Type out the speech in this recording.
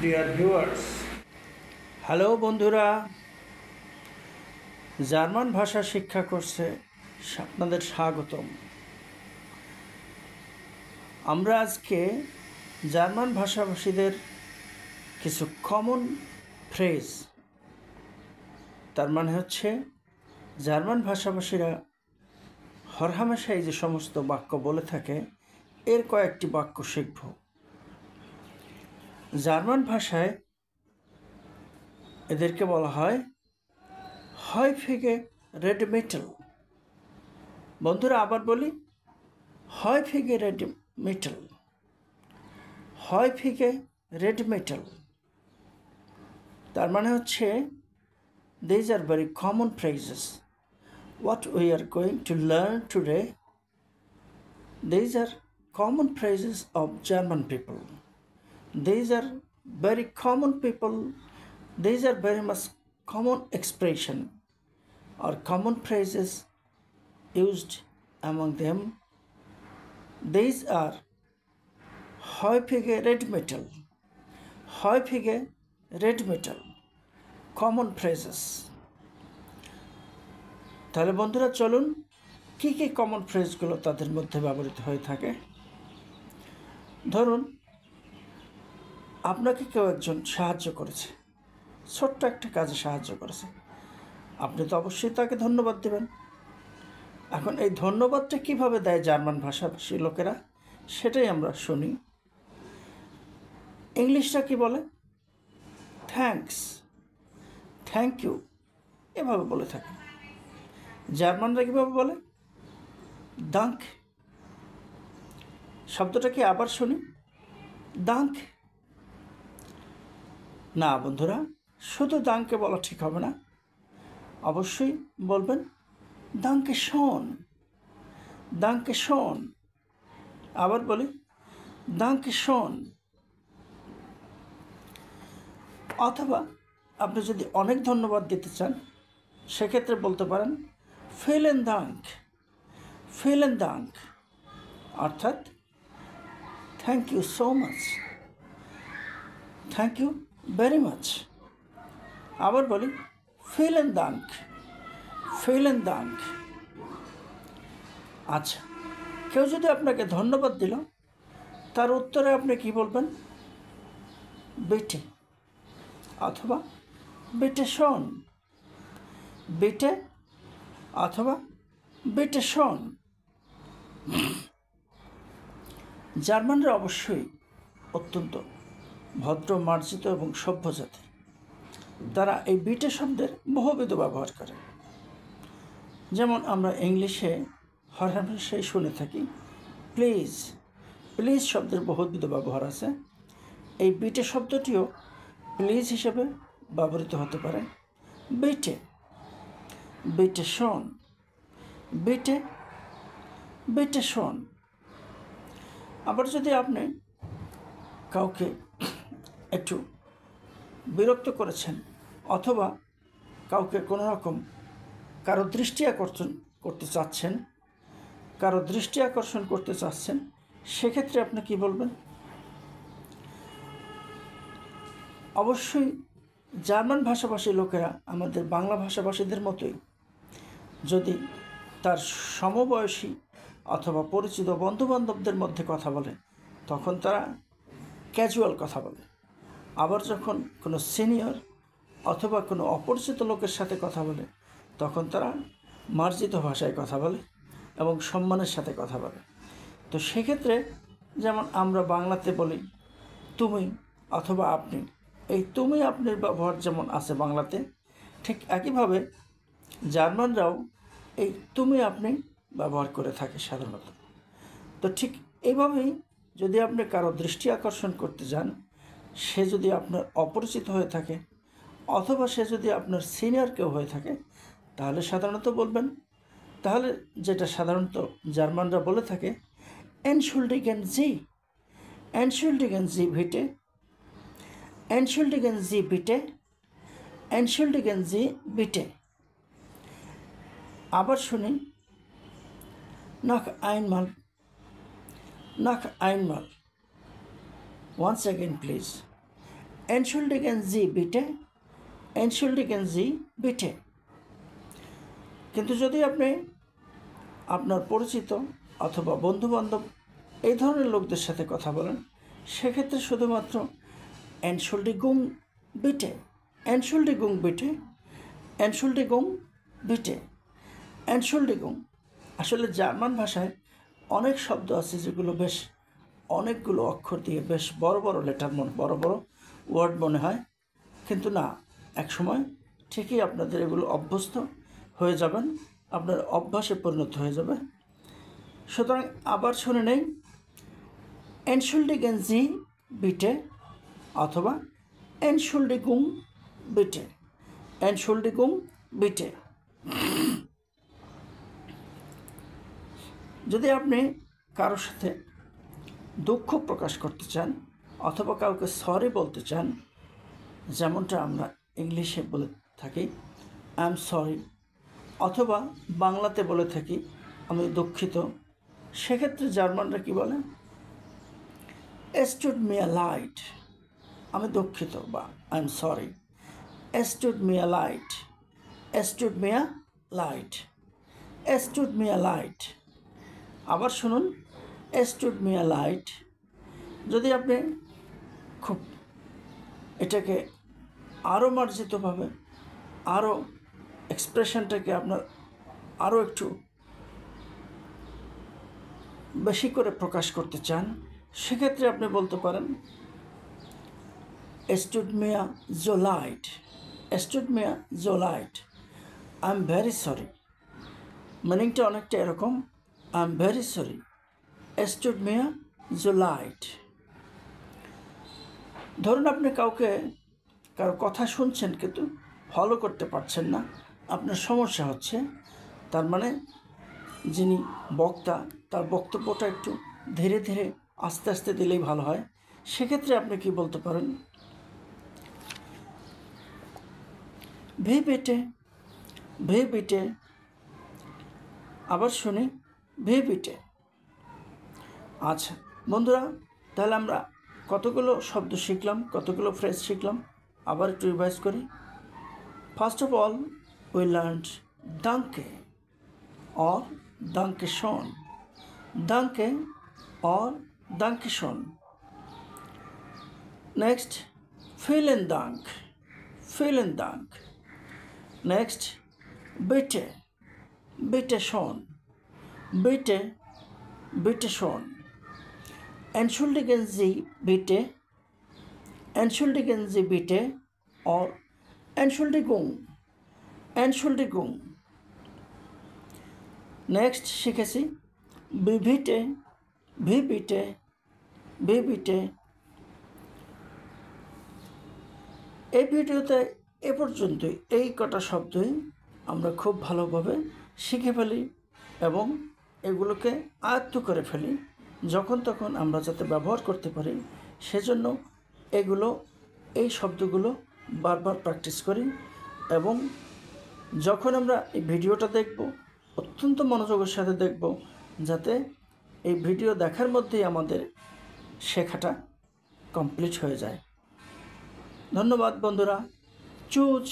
Dear viewers, hello বন্ধুরা, German ভাষা শিক্ষা কোর্সে আপনাদের স্বাগতম। আমরা আজকে জার্মান ভাষাভাষীদের কিছু কমন ফ্রেজ, তার মানে হচ্ছে জার্মান ভাষাভাষীরা হরহামেশাই যে সমস্ত বাক্য বলে থাকে এর কয়েকটি বাক্য শিখব। জার্মান ভাষায় এদেরকে বলা হয় häufige Redemittel। বন্ধুরা আবার বলি, häufige Redemittel, häufige Redemittel। তার মানে হচ্ছে these are very common phrases. What we are going to learn today, these are common phrases of German people. These are very common people. These are very much common expression or common phrases used among them. These are häufige Redmittel, häufige Redmittel, common phrases. তাহলে বন্ধুরা চলুন কী কী common ফ্রেজগুলো তাদের মধ্যে ব্যবহৃত হয়ে থাকে। ধরুন আপনাকে কেউ একজন সাহায্য করেছে, ছোট্ট একটা কাজে সাহায্য করেছে, আপনি তো অবশ্যই তাকে ধন্যবাদ দেবেন। এখন এই ধন্যবাদটা কিভাবে দেয় জার্মান ভাষাভাষী লোকেরা, সেটাই আমরা শুনি। ইংলিশটা কি বলে? থ্যাঙ্কস, থ্যাংক ইউ, এভাবে বলে থাকে। জার্মানরা কীভাবে বলে? দাঙ্ক। শব্দটা কি আবার শুনি? দাঙ্ক। না বন্ধুরা, শুধু দাঙ্কে বলা ঠিক হবে না, অবশ্যই বলবেন দাঙ্কে শোন, দাঙ্কে শোন। আবার বলি দাঙ্কে শোন। অথবা আপনি যদি অনেক ধন্যবাদ দিতে চান সেক্ষেত্রে বলতে পারেন ভিলেন দাঙ্ক, ভিলেন দাঙ্ক, অর্থাৎ thank you so much, thank you very much. আবার বলি ভিলেন দাঙ্ক, ভিলেন দাঙ্ক। আচ্ছা, কেউ যদি আপনাকে ধন্যবাদ দিল, তার উত্তরে আপনি কি বলবেন? বিটে অথবা বিটে শোন, বিটে অথবা বিটে শোন। জার্মানরা অবশ্যই অত্যন্ত ভদ্র, মার্জিত এবং সভ্য জাতি। তারা এই বিটে শব্দের বহুবিধ ব্যবহার করে। যেমন আমরা ইংলিশে হরহামেশাই শুনে থাকি প্লিজ, প্লিজ শব্দের বহুবিধ ব্যবহার আছে। এই বিটে শব্দটিও প্লিজ হিসেবে ব্যবহৃত হতে পারে। বিটে, বিটে শোন, বিটে, বিটে শোন। আবার যদি আপনি কাউকে একটু বিরক্ত করেছেন অথবা কাউকে কোনো রকম কারো দৃষ্টি আকর্ষণ করতে চাচ্ছেন, কারো দৃষ্টি আকর্ষণ করতে চাচ্ছেন, সেক্ষেত্রে আপনি কি বলবেন? অবশ্যই জার্মান ভাষাভাষী লোকেরা আমাদের বাংলা ভাষাভাষীদের মতোই যদি তার সমবয়সী অথবা পরিচিত বন্ধুবান্ধবদের মধ্যে কথা বলে তখন তারা ক্যাজুয়াল কথা বলে। আবার যখন কোনো সিনিয়র অথবা কোনো অপরিচিত লোকের সাথে কথা বলে তখন তারা মার্জিত ভাষায় কথা বলে এবং সম্মানের সাথে কথা বলে। তো সেক্ষেত্রে যেমন আমরা বাংলাতে বলি তুমি অথবা আপনি, এই তুমি আপনির ব্যবহার যেমন আছে বাংলাতে, ঠিক একইভাবে জার্মানরাও এই তুমি আপনি ব্যবহার করে থাকে সাধারণত। তো ঠিক এইভাবেই যদি আপনি কারো দৃষ্টি আকর্ষণ করতে যান, সে যদি আপনার অপরিচিত হয়ে থাকে অথবা সে যদি আপনার সিনিয়র কেউ হয়ে থাকে, তাহলে সাধারণত বলবেন, তাহলে যেটা সাধারণত জার্মানরা বলে থাকে এনশুল্ডিগেন জি, এনশুল্ডিগেন জি ভিটে, এনশুল্ডিগেন জি বিটে, এনশুল্ডিগেন জি বিটে। আবার শুনি নখ আইনমাল, নখ আইনমাল, once again please, entschuldigen Sie bitte, entschuldigen Sie bitte। কিন্তু যদি আপনি আপনার পরিচিত অথবা বন্ধুবান্ধব এই ধরনের লোকদের সাথে কথা বলেন, সেক্ষেত্রে শুধুমাত্র entschuldigung bitte, entschuldigung bitte, entschuldigung bitte, entschuldigung। আসলে জার্মান ভাষায় অনেক শব্দ আছে যেগুলো বেশ অনেকগুলো অক্ষর দিয়ে বেশ বড় বড় লেটার বড় বড় ওয়ার্ড মনে হয়, কিন্তু না, একসময় ঠিকই আপনাদের এগুলো অভ্যস্ত হয়ে যাবেন, আপনার অভ্যাসে পরিণত হয়ে যাবে। সুতরাং আবার শুনে নেই, entschuldigen Sie bitte অথবা entschuldigung bitte, entschuldigung bitte। যদি আপনি কারোর সাথে দুঃখ প্রকাশ করতে চান অথবা কাউকে সরি বলতে চান, যেমনটা আমরা ইংলিশে বলে থাকি আই এম সরি, অথবা বাংলাতে বলে থাকি আমি দুঃখিত, সেক্ষেত্রে জার্মানরা কী বলে? es tut mir leid, আমি দুঃখিত বা I am sorry, es tut mir leid, es tut mir leid, es tut mir leid। আবার শুনুন, es tut mir leid। যদি আপনি খুব এটাকে আরও মার্জিতভাবে, আরও এক্সপ্রেশনটাকে আপনার আরও একটু বেশি করে প্রকাশ করতে চান, সেক্ষেত্রে আপনি বলতে পারেন es tut mir so leid, es tut mir so leid, I am very sorry। মিনিংটা অনেকটা এরকম, I am very sorry, es tut mir so leid। ধরুন আপনি কারো কথা শুনছেন কিন্তু ফলো করতে পারছেন না, আপনার সমস্যা হচ্ছে, তার মানে যিনি বক্তা তার বক্তব্যটা একটু ধীরে ধীরে আস্তে আস্তে দিলেই ভালো হয়, সেক্ষেত্রে আপনি কি বলতে পারেন? ভি বিটে, ভি বিটে। আবার শুনি, ভি বিটে। আচ্ছা বন্ধুরা, তাহলে আমরা কতগুলো শব্দ শিখলাম, কতগুলো ফ্রেজ শিখলাম, আবার একটু রিভাইজ করি। First of all we learned danke or danke schön, danke or danke schön। Next, vielen Dank, vielen Dank। Next, bitte, bitte schön, bitte, bitte schön। Entschuldigen Sie bitte, entschuldigen Sie bitte or Entschuldigung, Entschuldigung। Next শিখেছি V বিটে, V বিটে, V বিটে। এই ভিডিওতে এ পর্যন্তই, এই কটা শব্দই আমরা খুব ভালোভাবে শিখে ফেলি এবং এগুলোকে আয়ত্ত করে ফেলি, যখন তখন আমরা যাতে ব্যবহার করতে পারি সেজন্য এই শব্দগুলো বারবার প্র্যাকটিস করি। এবং যখন আমরা এই ভিডিওটা দেখব, অত্যন্ত মনোযোগের সাথে দেখব, যাতে এই ভিডিও দেখার মধ্যেই আমাদের শেখাটা কমপ্লিট হয়ে যায়। ধন্যবাদ বন্ধুরা। চুজ।